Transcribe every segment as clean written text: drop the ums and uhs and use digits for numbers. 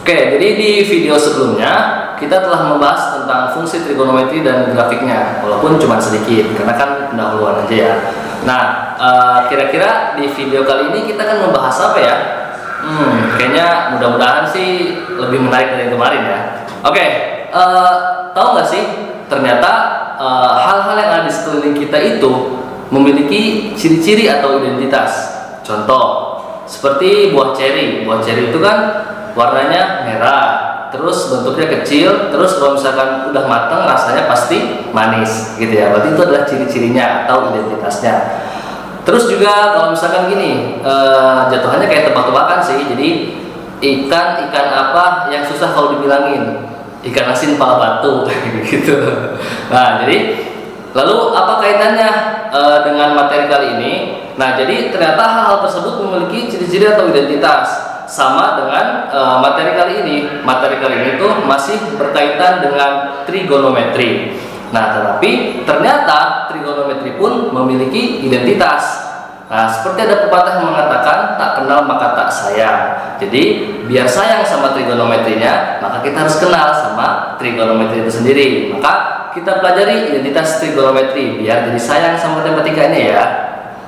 Oke, jadi di video sebelumnya kita telah membahas tentang fungsi trigonometri dan grafiknya, walaupun cuma sedikit, karena kan pendahuluan aja ya. Nah, kira-kira di video kali ini kita akan membahas apa ya? Kayaknya mudah-mudahan sih lebih menarik dari kemarin ya. Oke, tahu nggak sih, ternyata hal-hal yang ada di sekeliling kita itu memiliki ciri-ciri atau identitas. Contoh, seperti buah ceri. Buah ceri itu kan warnanya merah, terus bentuknya kecil, terus kalau misalkan udah matang rasanya pasti manis gitu ya. Berarti itu adalah ciri-cirinya atau identitasnya. Terus juga kalau misalkan gini, jatuhannya kayak tebak-tebakan sih. Jadi ikan apa yang susah kalau dibilangin? Ikan asin pala batu gitu. Nah, jadi lalu apa kaitannya dengan materi kali ini? Nah, jadi ternyata hal-hal tersebut memiliki ciri-ciri atau identitas sama dengan materi kali ini. Materi kali ini tuh masih berkaitan dengan trigonometri. Nah, tetapi ternyata trigonometri pun memiliki identitas. Nah, seperti ada pepatah yang mengatakan, tak kenal maka tak sayang. Jadi, biar sayang sama trigonometrinya, maka kita harus kenal sama trigonometri itu sendiri. Maka kita pelajari identitas trigonometri biar jadi sayang sama matematikanya ya.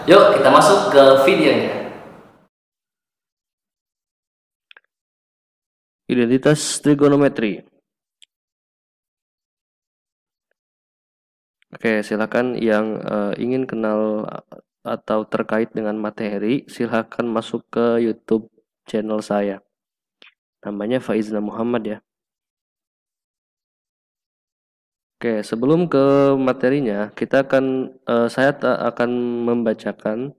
Yuk kita masuk ke videonya. Identitas trigonometri. Oke, silakan yang ingin kenal atau terkait dengan materi, silakan masuk ke YouTube channel saya. Namanya Faizna Muhammad ya. Oke, sebelum ke materinya, saya akan membacakan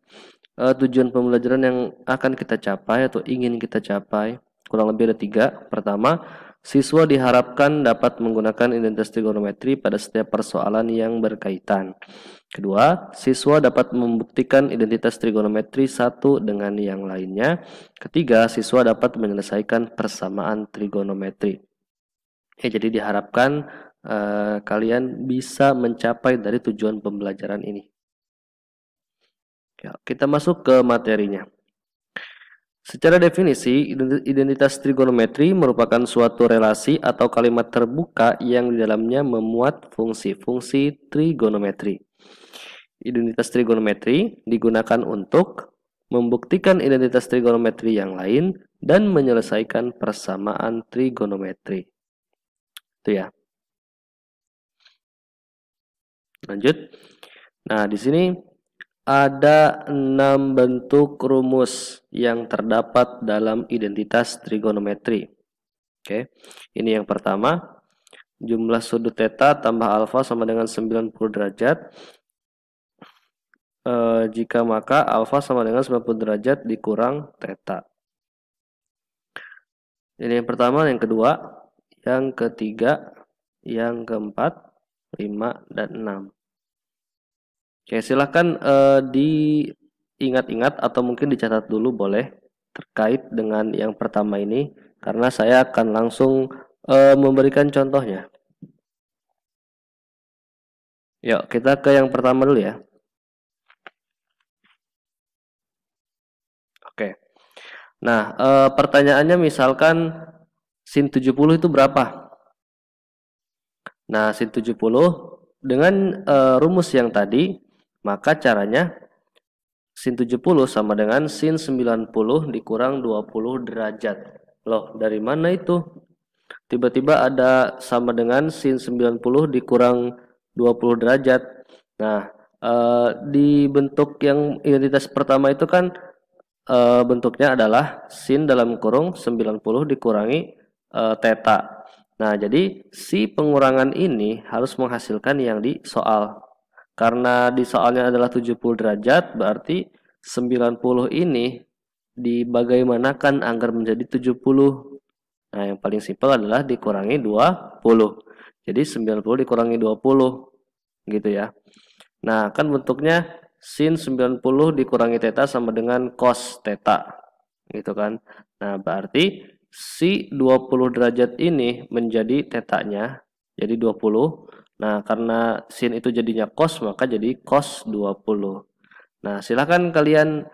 tujuan pembelajaran yang akan kita capai atau ingin kita capai. Kurang lebih ada 3. Pertama, siswa diharapkan dapat menggunakan identitas trigonometri pada setiap persoalan yang berkaitan. Kedua, siswa dapat membuktikan identitas trigonometri satu dengan yang lainnya. Ketiga, siswa dapat menyelesaikan persamaan trigonometri. Jadi diharapkan kalian bisa mencapai dari tujuan pembelajaran ini. Ya, kita masuk ke materinya. Secara definisi, identitas trigonometri merupakan suatu relasi atau kalimat terbuka yang di dalamnya memuat fungsi-fungsi trigonometri. Identitas trigonometri digunakan untuk membuktikan identitas trigonometri yang lain dan menyelesaikan persamaan trigonometri. Itu ya. Lanjut. Nah, di sini ada 6 bentuk rumus yang terdapat dalam identitas trigonometri. Oke, ini yang pertama. Jumlah sudut theta tambah alfa sama dengan 90 derajat. Jika maka alfa sama dengan 90 derajat dikurang theta. Ini yang pertama, yang kedua, yang ketiga, yang keempat, 5, dan 6. Oke, silahkan diingat-ingat atau mungkin dicatat dulu boleh terkait dengan yang pertama ini, karena saya akan langsung memberikan contohnya. Yuk, kita ke yang pertama dulu ya. Oke. Nah, pertanyaannya misalkan sin 70 itu berapa? Nah, sin 70 dengan rumus yang tadi, maka caranya sin 70 sama dengan sin 90 dikurang 20 derajat. Loh, dari mana itu? Tiba-tiba ada sama dengan sin 90 dikurang 20 derajat. Nah, di bentuk yang identitas pertama itu kan bentuknya adalah sin dalam kurung 90 dikurangi theta. Nah, jadi si pengurangan ini harus menghasilkan yang di soal. Karena di soalnya adalah 70 derajat, berarti 90 ini dibagaimanakan agar menjadi 70. Nah, yang paling simpel adalah dikurangi 20. Jadi 90 dikurangi 20 gitu ya. Nah, kan bentuknya sin 90 dikurangi theta sama dengan cos theta gitu kan. Nah, berarti si 20 derajat ini menjadi tetanya, jadi 20. Nah, karena sin itu jadinya cos, maka jadi cos 20. Nah, silahkan kalian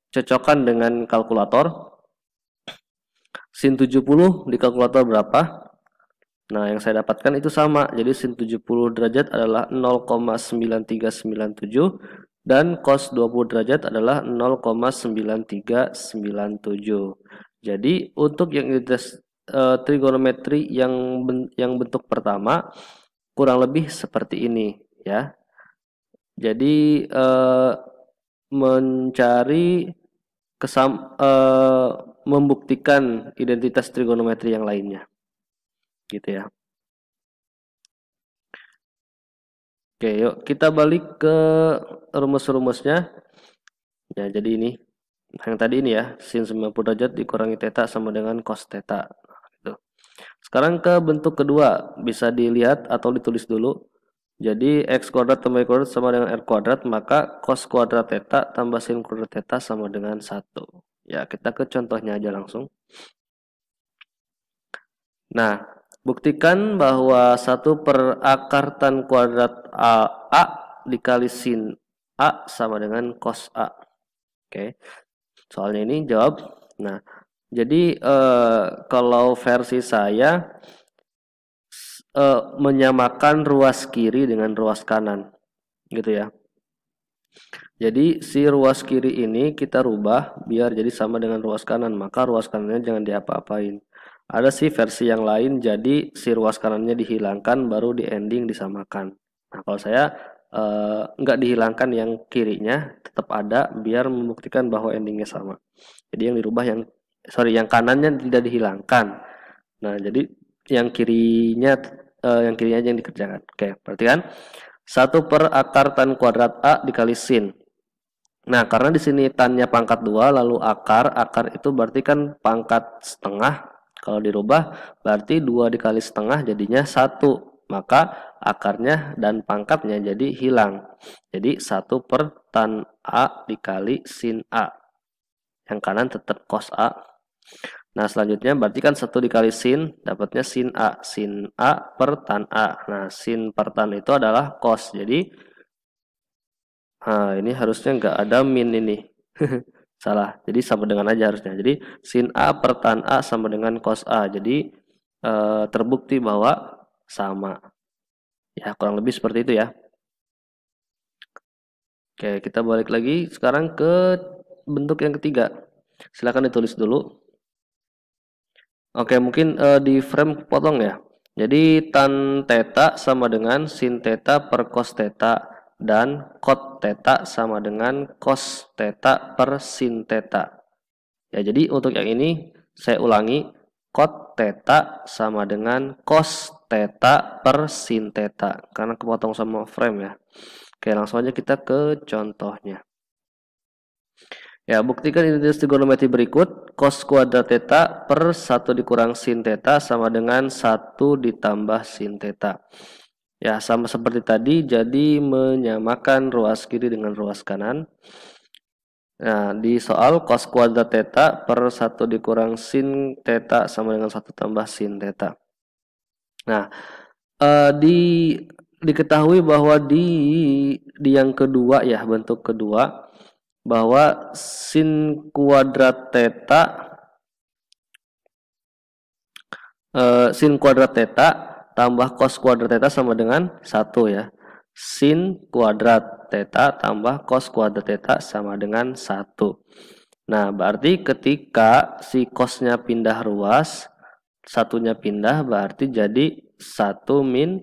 cocokkan dengan kalkulator. Sin 70 di kalkulator berapa? Nah, yang saya dapatkan itu sama. Jadi sin 70 derajat adalah 0,9397 dan cos 20 derajat adalah 0,9397. Jadi untuk yang identitas trigonometri yang bentuk pertama kurang lebih seperti ini ya. Jadi mencari membuktikan identitas trigonometri yang lainnya gitu ya. Oke, yuk kita balik ke rumus-rumusnya. Ya, jadi ini yang tadi ini ya, sin 90 derajat dikurangi theta sama dengan cos theta gitu. Sekarang ke bentuk kedua, bisa dilihat atau ditulis dulu. Jadi x kuadrat tambah y kuadrat sama dengan r kuadrat, maka cos kuadrat theta tambah sin kuadrat theta sama dengan 1. Ya, kita ke contohnya aja langsung. Nah, buktikan bahwa 1 per akar tan kuadrat A dikali sin A sama dengan cos A. Oke, soalnya ini jawab. Nah, jadi kalau versi saya menyamakan ruas kiri dengan ruas kanan, gitu ya. Jadi si ruas kiri ini kita rubah biar jadi sama dengan ruas kanan, maka ruas kanannya jangan diapa-apain. Ada sih versi yang lain, jadi si ruas kanannya dihilangkan baru di ending disamakan. Nah, kalau saya nggak dihilangkan yang kirinya, tetap ada biar membuktikan bahwa endingnya sama. Jadi yang dirubah yang kanannya tidak dihilangkan. Nah, jadi yang kirinya aja yang dikerjakan. Oke, berarti kan 1 per akar tan kuadrat A dikali sin. Nah, karena di sini tannya pangkat 2 lalu akar itu berarti kan pangkat setengah. Kalau dirubah berarti 2 dikali setengah jadinya 1. Maka akarnya dan pangkatnya jadi hilang. Jadi 1 per tan A dikali sin A. Yang kanan tetap cos A. Nah, selanjutnya berarti kan 1 dikali sin, dapatnya sin A. Sin A per tan A. Nah, sin per tan itu adalah cos. Jadi, nah ini harusnya nggak ada min ini. Salah. Jadi sama dengan aja harusnya. Jadi, sin A per tan A sama dengan cos A. Jadi, terbukti bahwa sama. Ya, kurang lebih seperti itu ya. Oke, kita balik lagi sekarang ke bentuk yang ketiga. Silakan ditulis dulu. Oke, mungkin di frame potong ya. Jadi tan theta sama dengan sin theta per cos theta dan cot theta sama dengan cos theta per sin theta. Ya, jadi untuk yang ini saya ulangi, cot theta sama dengan cos theta per sin theta karena kepotong sama frame ya. Oke, langsung aja kita ke contohnya. Ya, buktikan identitas trigonometri berikut. Cos kuadrat theta per 1 dikurang sin theta sama dengan 1 ditambah sin theta. Ya, sama seperti tadi, jadi menyamakan ruas kiri dengan ruas kanan. Nah, di soal cos kuadrat theta per 1 dikurang sin theta sama dengan 1 tambah sin theta. Nah, diketahui bahwa di yang kedua ya, bentuk kedua, bahwa sin kuadrat theta tambah cos kuadrat theta sama dengan 1 ya. Sin kuadrat theta tambah cos kuadrat theta sama dengan 1. Nah, berarti ketika si cosnya pindah ruas, satunya pindah berarti jadi 1 min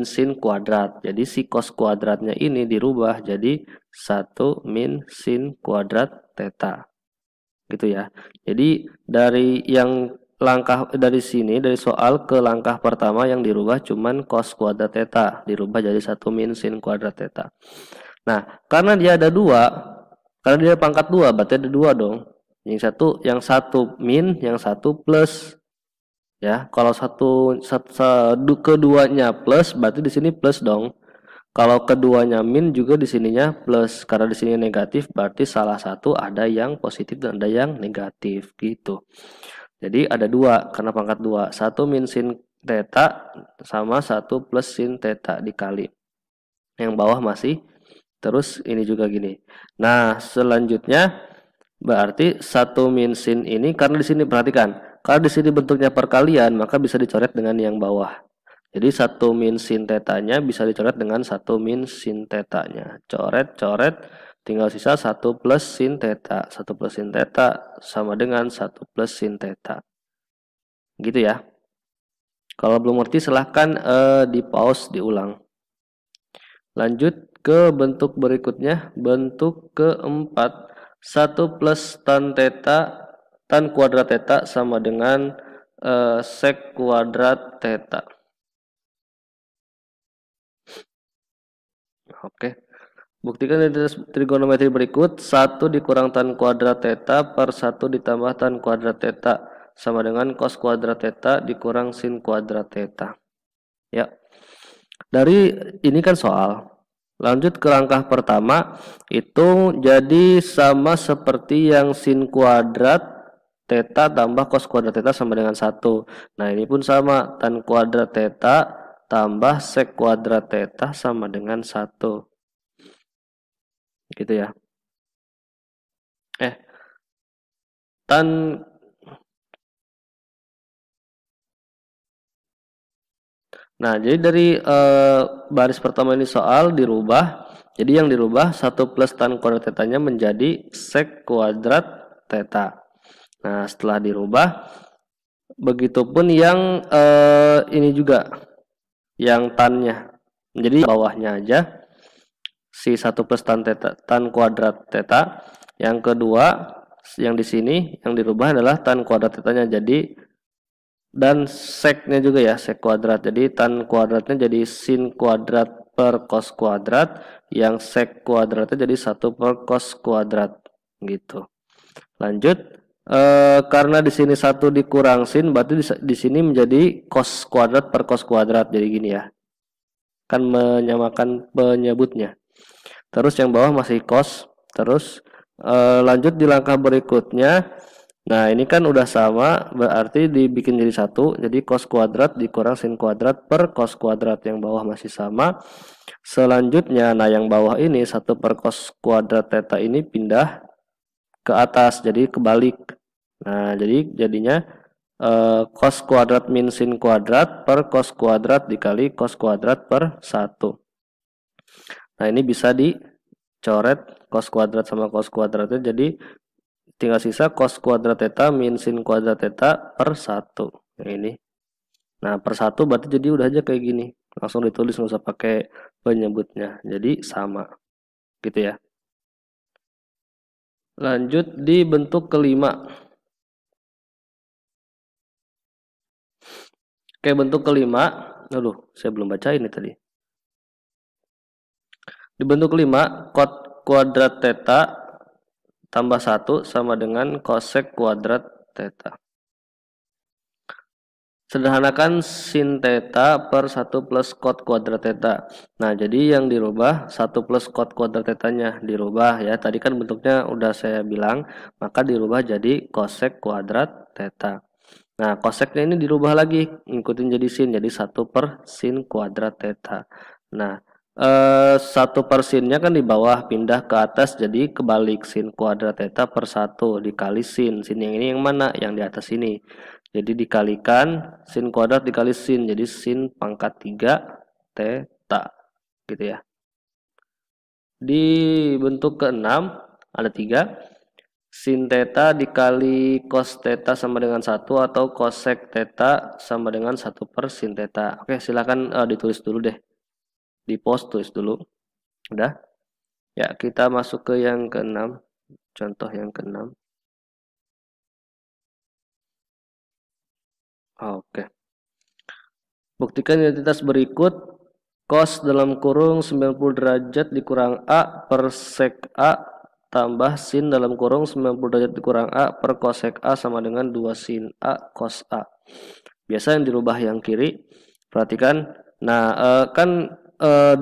sin kuadrat. Jadi si cos kuadratnya ini dirubah jadi 1 min sin kuadrat theta. Gitu ya. Jadi dari soal ke langkah pertama yang dirubah cuman cos kuadrat theta, dirubah jadi 1 min sin kuadrat theta. Nah, karena dia ada 2, karena dia pangkat 2, berarti ada 2 dong. Yang satu min, yang satu plus. Ya, kalau keduanya plus, berarti di sini plus dong. Kalau keduanya min juga di sininya plus. Karena di sini negatif, berarti salah satu ada yang positif dan ada yang negatif gitu. Jadi ada 2 karena pangkat 2. 1 min sin theta sama 1 plus sin theta dikali. Yang bawah masih terus ini juga gini. Nah, selanjutnya Berarti 1 min sin ini, karena di sini perhatikan, kalau di sini bentuknya perkalian, maka bisa dicoret dengan yang bawah. Jadi 1 min sin tetanya bisa dicoret dengan 1 min sin tetanya. Coret, coret, tinggal sisa 1 plus sin teta. 1 plus sin teta sama dengan 1 plus sin teta. Gitu ya. Kalau belum ngerti silahkan di pause, diulang. Lanjut ke bentuk berikutnya, bentuk keempat. 1 plus tan teta, tan kuadrat teta sama dengan sek kuadrat teta. Oke. Buktikan identitas trigonometri berikut. 1 dikurang tan kuadrat teta per 1 ditambah tan kuadrat teta sama dengan cos kuadrat teta dikurang sin kuadrat teta. Ya. Dari ini kan soal. Lanjut ke langkah pertama, itu jadi sama seperti yang sin kuadrat teta tambah cos kuadrat teta sama dengan 1. Nah, ini pun sama, tan kuadrat teta tambah sek kuadrat teta sama dengan 1. Gitu ya. Tan Nah, jadi dari baris pertama ini soal dirubah. Jadi yang dirubah 1 plus tan kuadrat tetanya menjadi sek kuadrat teta. Nah, setelah dirubah, begitupun yang ini juga, yang tannya. Jadi bawahnya aja si 1 plus tan teta, tan kuadrat teta. Yang kedua, yang di sini yang dirubah adalah tan kuadrat tetanya, jadi dan seknya juga ya, sek kuadrat. Jadi tan kuadratnya jadi sin kuadrat per cos kuadrat, yang sek kuadratnya jadi 1 per cos kuadrat gitu. Lanjut, karena di sini 1 dikurang sin, berarti di sini menjadi cos kuadrat per cos kuadrat. Jadi gini ya. Kan menyamakan penyebutnya. Terus yang bawah masih cos. Terus lanjut di langkah berikutnya. Nah, ini kan udah sama, berarti dibikin jadi 1. Jadi cos kuadrat dikurang sin kuadrat per cos kuadrat, yang bawah masih sama. Selanjutnya, nah yang bawah ini 1 per cos kuadrat teta ini pindah ke atas, jadi kebalik. Nah, jadi jadinya cos kuadrat min sin kuadrat per cos kuadrat dikali cos kuadrat per 1. Nah, ini bisa dicoret cos kuadrat sama cos kuadratnya, jadi tinggal sisa cos kuadrat teta min sin kuadrat teta per 1. Yang ini. Nah, per 1 berarti jadi udah aja kayak gini. Langsung ditulis, nggak usah pakai penyebutnya. Jadi sama. Gitu ya. Lanjut di bentuk kelima. Oke, bentuk kelima. Aduh, saya belum baca ini tadi. Di bentuk kelima, cot kuadrat teta tambah 1 sama dengan cosec kuadrat teta. Sederhanakan sin teta per 1 plus cot kuadrat teta. Nah, jadi yang dirubah 1 plus cot kuadrat tetanya dirubah ya. Tadi kan bentuknya udah saya bilang, maka dirubah jadi cosec kuadrat teta. Nah, cosecnya ini dirubah lagi, ngikutin jadi sin, jadi 1 per sin kuadrat teta. Nah, 1 per sinnya kan di bawah, pindah ke atas, jadi kebalik, sin kuadrat teta per 1 dikali sin. Sin yang ini yang mana? Yang di atas ini. Jadi dikalikan sin kuadrat dikali sin, jadi sin pangkat 3 teta. Gitu ya. Di bentuk ke-6 ada 3. Sin teta dikali cos teta sama dengan 1, atau cosec teta sama dengan 1 per sin teta. Oke, silakan ditulis dulu deh. Di pause tulis dulu. Udah? Ya, kita masuk ke yang ke-6. Contoh yang ke-6. Oke. Buktikan identitas berikut. Cos dalam kurung 90 derajat dikurang A per sec A tambah sin dalam kurung 90 derajat dikurang A per cosec A sama dengan 2 sin A cos A. Biasa yang dirubah yang kiri. Perhatikan. Nah, kan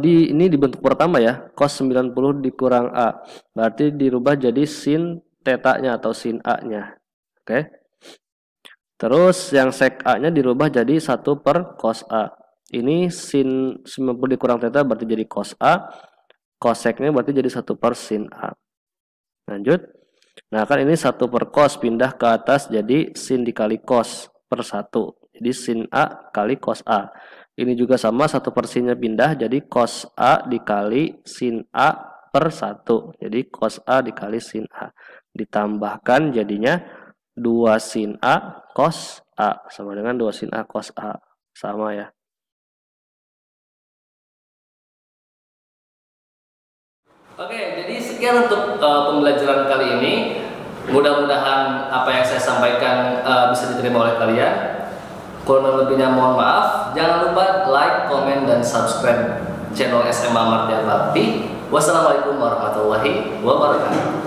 ini di bentuk pertama ya, cos 90 dikurang A. Berarti dirubah jadi sin tetanya atau sin A-nya. Oke. Terus yang sec A-nya dirubah jadi 1 per cos A. Ini sin 90 dikurang teta berarti jadi cos A. Cosecnya berarti jadi 1 per sin A. Lanjut. Nah kan ini 1 per cos pindah ke atas jadi sin dikali cos per 1. Jadi sin A kali cos A. Ini juga sama 1 per sinnya pindah jadi cos A dikali sin A per 1. Jadi cos A dikali sin A. Ditambahkan jadinya 2 sin A cos A sama dengan 2 sin A cos A. Sama ya. Oke, jadi sekian untuk pembelajaran kali ini. Mudah-mudahan apa yang saya sampaikan bisa diterima oleh kalian. Kurang lebihnya mohon maaf. Jangan lupa like, komen, dan subscribe channel SMA Martia Bakti. Wassalamualaikum warahmatullahi wabarakatuh.